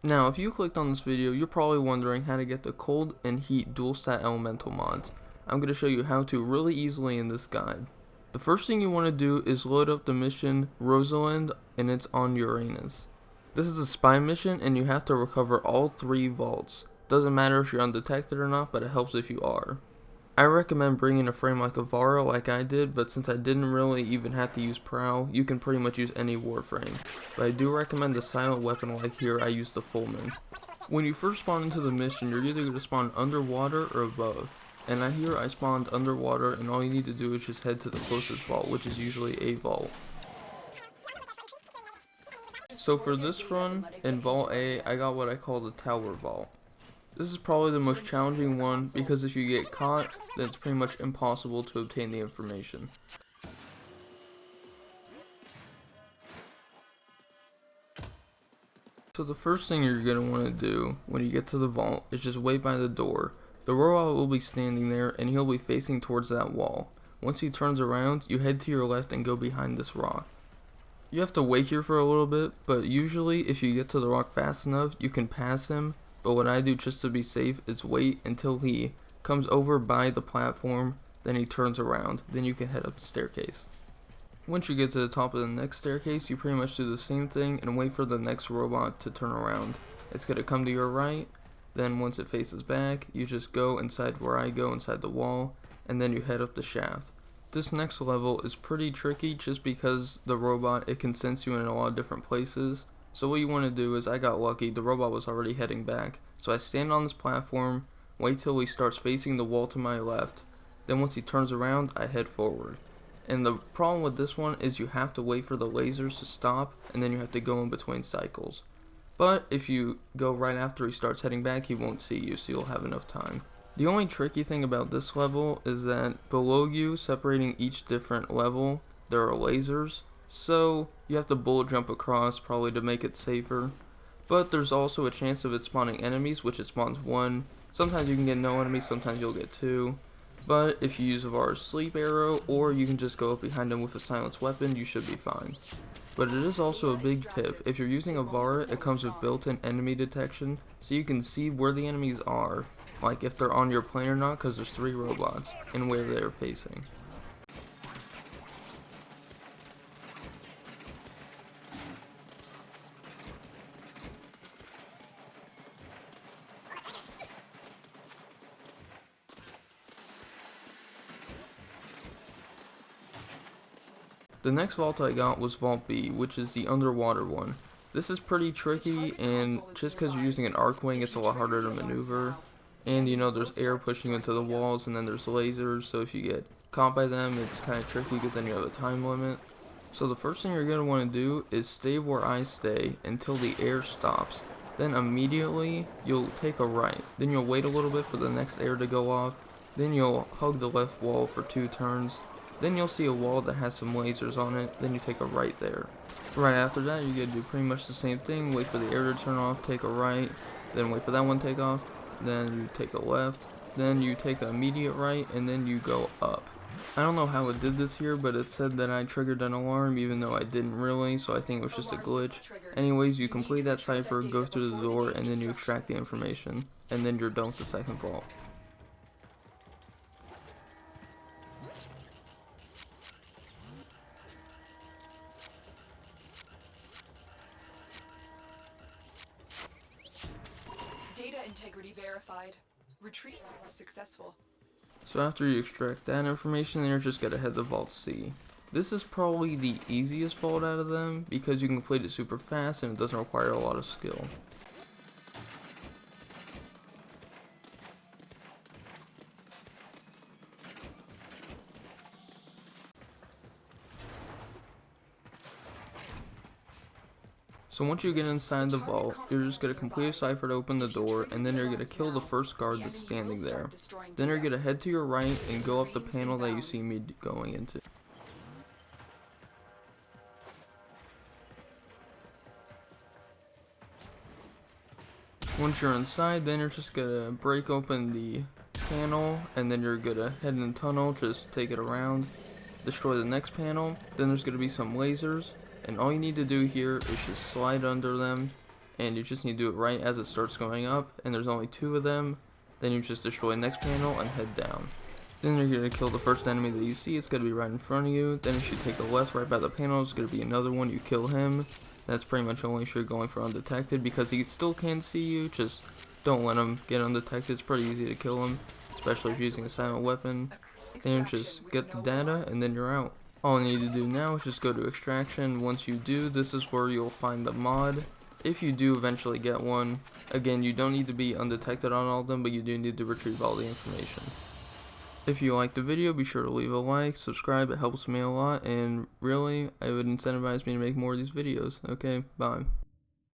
Now, if you clicked on this video, you're probably wondering how to get the cold and heat dual stat elemental mods. I'm going to show you how to really easily in this guide. The first thing you want to do is load up the mission Rosalind, and it's on Uranus. This is a spy mission and you have to recover all 3 vaults. Doesn't matter if you're undetected or not, but it helps if you are. I recommend bringing a frame like a Vara like I did, but since I didn't really even have to use Prow, you can pretty much use any Warframe. But I do recommend the silent weapon like here I used the Fullman. When you first spawn into the mission, you're either going to spawn underwater or above. And I spawned underwater, and all you need to do is just head to the closest vault, which is usually a vault. So for this run, in Vault A, I got what I call the Tower Vault. This is probably the most challenging one because if you get caught, then it's pretty much impossible to obtain the information. So the first thing you're going to want to do when you get to the vault is just wait by the door. The robot will be standing there and he'll be facing towards that wall. Once he turns around, you head to your left and go behind this rock. You have to wait here for a little bit, but usually if you get to the rock fast enough, you can pass him. But what I do just to be safe is wait until he comes over by the platform, then he turns around, then you can head up the staircase. Once you get to the top of the next staircase, you pretty much do the same thing and wait for the next robot to turn around. It's going to come to your right, then once it faces back, you just go inside where I go inside the wall, and then you head up the shaft. This next level is pretty tricky just because the robot, it can sense you in a lot of different places. So what you want to do is, I got lucky, the robot was already heading back. So I stand on this platform, wait till he starts facing the wall to my left. Then once he turns around, I head forward. And the problem with this one is you have to wait for the lasers to stop, and then you have to go in between cycles. But if you go right after he starts heading back, he won't see you, so you'll have enough time. The only tricky thing about this level is that below you, separating each different level, there are lasers. So you have to bullet jump across probably to make it safer. But there's also a chance of it spawning enemies, which it spawns 1. Sometimes you can get no enemies, sometimes you'll get 2. But if you use a Vara's sleep arrow, or you can just go up behind him with a silenced weapon, you should be fine. But it is also a big tip. If you're using a Vara, it comes with built-in enemy detection, so you can see where the enemies are, like if they're on your plane or not, because there's 3 robots, and where they're facing. The next vault I got was Vault B, which is the underwater one. This is pretty tricky, and just because you're using an Arcwing, it's a lot harder to maneuver. And you know, there's air pushing into the walls, and then there's lasers, so if you get caught by them, it's kind of tricky because then you have a time limit. So the first thing you're going to want to do is stay where I stay until the air stops. Then immediately, you'll take a right. Then you'll wait a little bit for the next air to go off. Then you'll hug the left wall for 2 turns. Then you'll see a wall that has some lasers on it, then you take a right there. Right after that, you're going to do pretty much the same thing, wait for the air to turn off, take a right, then wait for that one to take off, then you take a left, then you take an immediate right, and then you go up. I don't know how it did this here, but it said that I triggered an alarm even though I didn't really, so I think it was just a glitch. Anyways, you complete that cipher, go through the door, and then you extract the information, and then you're done with the second vault. Data integrity verified. Retreat was successful. So after you extract that information, then you're just going to head to Vault C. This is probably the easiest vault out of them because you can complete it super fast and it doesn't require a lot of skill. So once you get inside the vault, you're just going to complete a cipher to open the door, and then you're going to kill the first guard that's standing there. Then you're going to head to your right and go up the panel that you see me going into. Once you're inside, then you're just going to break open the panel, and then you're going to head in the tunnel, just take it around, destroy the next panel. Then there's going to be some lasers. And all you need to do here is just slide under them, and you just need to do it right as it starts going up, and there's only 2 of them. Then you just destroy next panel and head down. Then you're going to kill the first enemy that you see. It's going to be right in front of you. Then if you take the left right by the panel, it's going to be another one. You kill him. That's pretty much only if you're going for undetected, because he still can see you. Just don't let him get undetected. It's pretty easy to kill him, especially if you're using a silent weapon. Then you just get the data and then you're out. All you need to do now is just go to extraction. Once you do, this is where you'll find the mod. If you do eventually get one, again, you don't need to be undetected on all of them, but you do need to retrieve all the information. If you liked the video, be sure to leave a like, subscribe, it helps me a lot, and really, it would incentivize me to make more of these videos. Okay, bye.